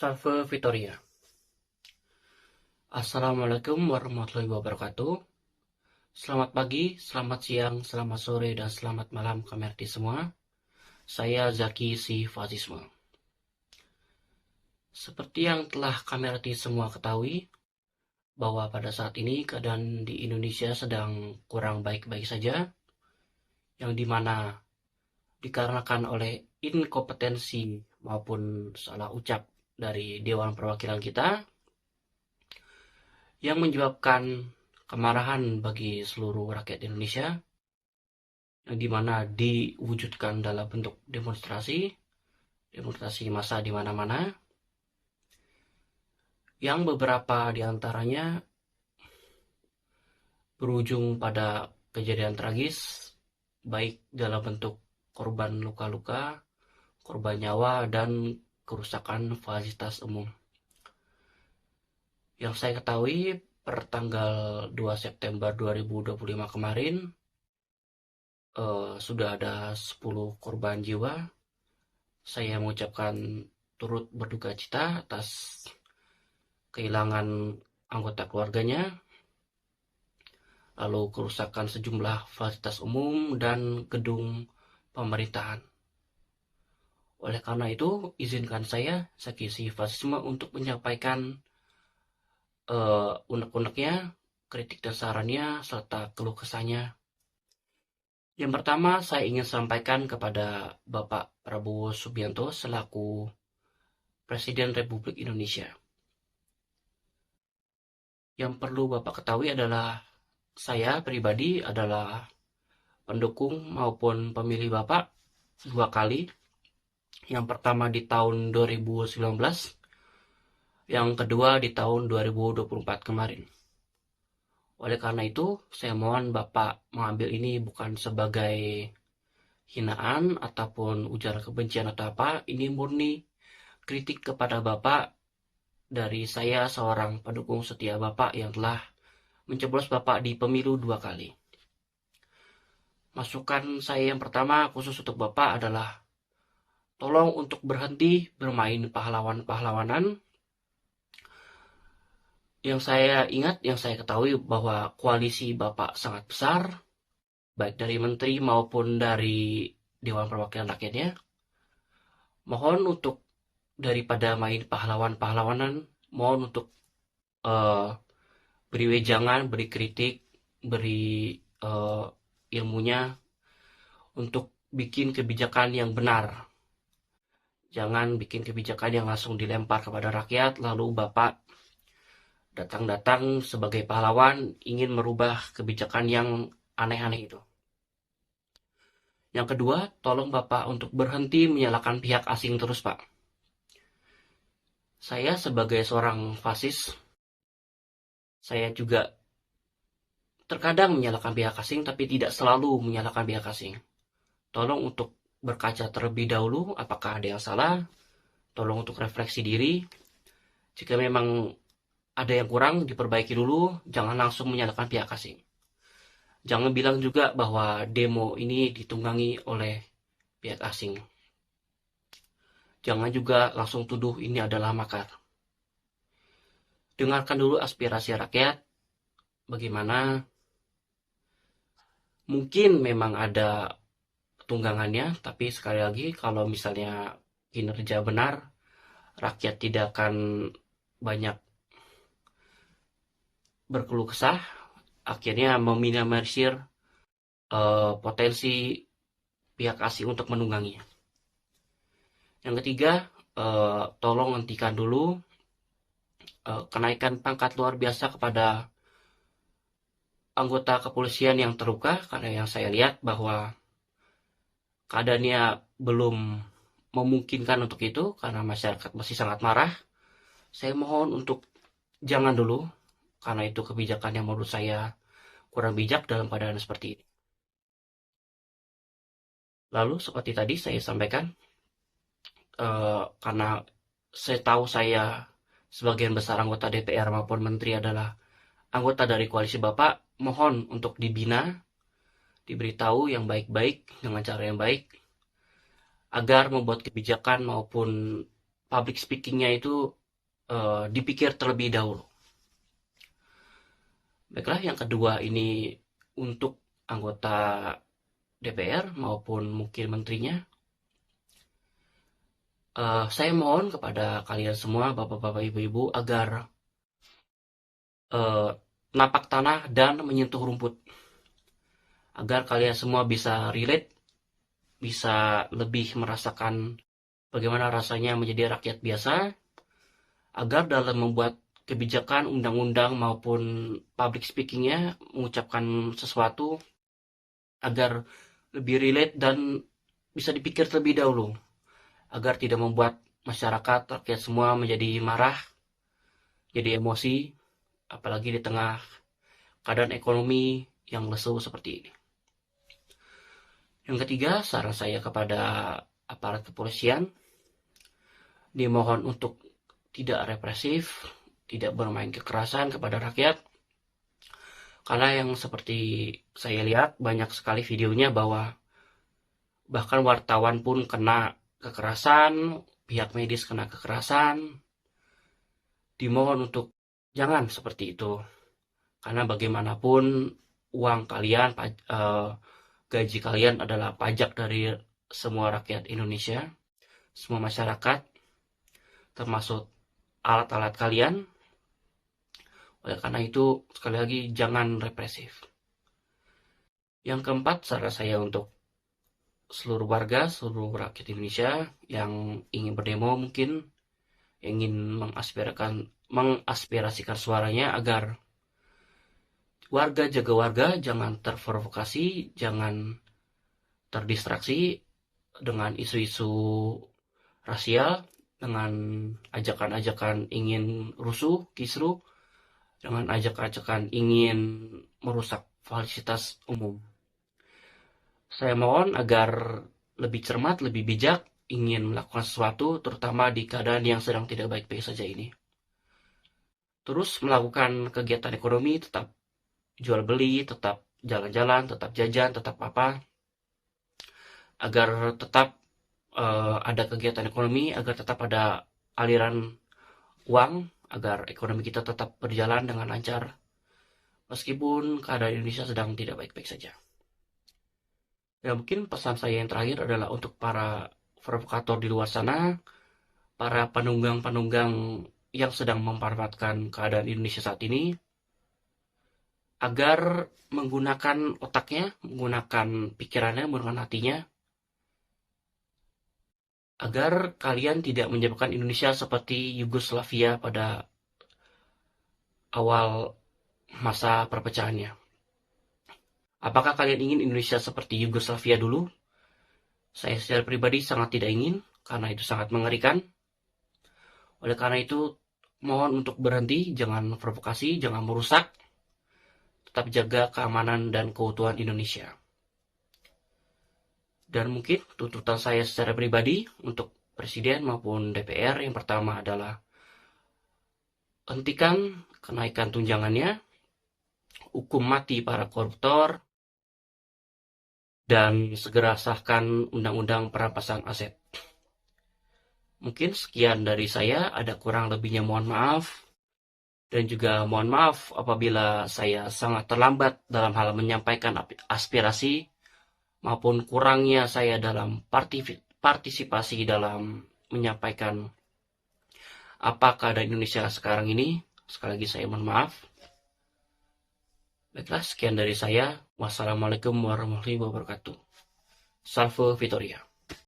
Salve Victoria. Assalamualaikum warahmatullahi wabarakatuh. Selamat pagi, selamat siang, selamat sore, dan selamat malam kami arti semua. Saya Zaki si Fasisme. Seperti yang telah kami arti semua ketahui, bahwa pada saat ini keadaan di Indonesia sedang kurang baik-baik saja, yang dimana dikarenakan oleh inkompetensi maupun salah ucap dari Dewan Perwakilan kita, yang menyebabkan kemarahan bagi seluruh rakyat Indonesia, yang dimana diwujudkan dalam bentuk demonstrasi massa di mana-mana, yang beberapa diantaranya berujung pada kejadian tragis, baik dalam bentuk korban luka-luka, korban nyawa, dan kerusakan fasilitas umum. Yang saya ketahui per tanggal 2 September 2025 kemarin sudah ada 10 korban jiwa. Saya mengucapkan turut berduka cita atas kehilangan anggota keluarganya, lalu kerusakan sejumlah fasilitas umum dan gedung pemerintahan. Oleh karena itu, izinkan saya, Sakisi Fasisme, untuk menyampaikan unek-uneknya, kritik dan sarannya, serta keluh kesahnya. Yang pertama, saya ingin sampaikan kepada Bapak Prabowo Subianto selaku Presiden Republik Indonesia. Yang perlu Bapak ketahui adalah saya pribadi adalah pendukung maupun pemilih Bapak 2 kali. Yang pertama di tahun 2019, yang kedua di tahun 2024 kemarin. Oleh karena itu, saya mohon Bapak mengambil ini bukan sebagai hinaan ataupun ujaran kebencian atau apa. Ini murni kritik kepada Bapak dari saya, seorang pendukung setia Bapak yang telah mencoblos Bapak di pemilu 2 kali. Masukan saya yang pertama khusus untuk Bapak adalah tolong untuk berhenti bermain pahlawan-pahlawanan. Yang saya ingat, yang saya ketahui bahwa koalisi Bapak sangat besar, baik dari menteri maupun dari Dewan Perwakilan Rakyatnya. Mohon untuk daripada main pahlawan-pahlawanan, mohon untuk beri wejangan, beri kritik, beri ilmunya untuk bikin kebijakan yang benar. Jangan bikin kebijakan yang langsung dilempar kepada rakyat, lalu Bapak datang-datang sebagai pahlawan ingin merubah kebijakan yang aneh-aneh itu. Yang kedua, tolong Bapak untuk berhenti menyalahkan pihak asing terus, Pak. Saya sebagai seorang fasis, saya juga terkadang menyalahkan pihak asing, tapi tidak selalu menyalahkan pihak asing. Tolong untuk berkaca terlebih dahulu apakah ada yang salah. Tolong untuk refleksi diri. Jika memang ada yang kurang, diperbaiki dulu. Jangan langsung menyalahkan pihak asing. Jangan bilang juga bahwa demo ini ditunggangi oleh pihak asing. Jangan juga langsung tuduh ini adalah makar. Dengarkan dulu aspirasi rakyat. Bagaimana? Mungkin memang ada tunggangannya, tapi sekali lagi kalau misalnya kinerja benar, rakyat tidak akan banyak berkeluh kesah, akhirnya meminimalisir potensi pihak asing untuk menungganginya. Yang ketiga, tolong hentikan dulu kenaikan pangkat luar biasa kepada anggota kepolisian yang terluka, karena yang saya lihat bahwa keadaannya belum memungkinkan untuk itu, karena masyarakat masih sangat marah. Saya mohon untuk jangan dulu, karena itu kebijakan yang menurut saya kurang bijak dalam keadaan seperti ini. Lalu seperti tadi saya sampaikan, karena saya tahu saya sebagian besar anggota DPR maupun menteri adalah anggota dari koalisi Bapak, mohon untuk dibina, diberitahu yang baik-baik dengan cara yang baik, agar membuat kebijakan maupun public speakingnya itu dipikir terlebih dahulu. Baiklah, yang kedua ini untuk anggota DPR maupun mungkin menterinya. Saya mohon kepada kalian semua, bapak-bapak, ibu-ibu, agar napak tanah dan menyentuh rumput. Agar kalian semua bisa relate, bisa lebih merasakan bagaimana rasanya menjadi rakyat biasa, agar dalam membuat kebijakan, undang-undang maupun public speakingnya, mengucapkan sesuatu, agar lebih relate dan bisa dipikir terlebih dahulu, agar tidak membuat masyarakat, rakyat semua menjadi marah, jadi emosi, apalagi di tengah keadaan ekonomi yang lesu seperti ini. Yang ketiga, saran saya kepada aparat kepolisian, dimohon untuk tidak represif, tidak bermain kekerasan kepada rakyat, karena yang seperti saya lihat banyak sekali videonya bahwa bahkan wartawan pun kena kekerasan, pihak medis kena kekerasan. Dimohon untuk jangan seperti itu, karena bagaimanapun uang kalian, gaji kalian adalah pajak dari semua rakyat Indonesia, semua masyarakat, termasuk alat-alat kalian. Oleh karena itu, sekali lagi, jangan represif. Yang keempat, saran saya untuk seluruh warga, seluruh rakyat Indonesia yang ingin berdemo mungkin, yang ingin mengaspirasikan suaranya, agar warga jaga warga, jangan terprovokasi, jangan terdistraksi dengan isu-isu rasial, dengan ajakan-ajakan ingin rusuh, kisruh, dengan ajak-ajakan ingin merusak fasilitas umum. Saya mohon agar lebih cermat, lebih bijak, ingin melakukan sesuatu, terutama di keadaan yang sedang tidak baik-baik saja ini. Terus melakukan kegiatan ekonomi, tetap jual beli, tetap jalan-jalan, tetap jajan, tetap apa, agar tetap ada kegiatan ekonomi, agar tetap ada aliran uang, agar ekonomi kita tetap berjalan dengan lancar, meskipun keadaan Indonesia sedang tidak baik-baik saja. Ya, mungkin pesan saya yang terakhir adalah untuk para provokator di luar sana, para penunggang-penunggang yang sedang memanfaatkan keadaan Indonesia saat ini, agar menggunakan otaknya, menggunakan pikirannya, menggunakan hatinya, agar kalian tidak menyebabkan Indonesia seperti Yugoslavia pada awal masa perpecahannya. Apakah kalian ingin Indonesia seperti Yugoslavia dulu? Saya secara pribadi sangat tidak ingin, karena itu sangat mengerikan. Oleh karena itu, mohon untuk berhenti, jangan provokasi, jangan merusak, tetap jaga keamanan dan keutuhan Indonesia. Dan mungkin tuntutan saya secara pribadi untuk Presiden maupun DPR yang pertama adalah hentikan kenaikan tunjangannya, hukum mati para koruptor, dan segera sahkan undang-undang perampasan aset. Mungkin sekian dari saya, ada kurang lebihnya mohon maaf. Dan juga mohon maaf apabila saya sangat terlambat dalam hal menyampaikan aspirasi, maupun kurangnya saya dalam partisipasi dalam menyampaikan apa keadaan Indonesia sekarang ini. Sekali lagi saya mohon maaf. Baiklah, sekian dari saya. Wassalamualaikum warahmatullahi wabarakatuh. Salve Victoria.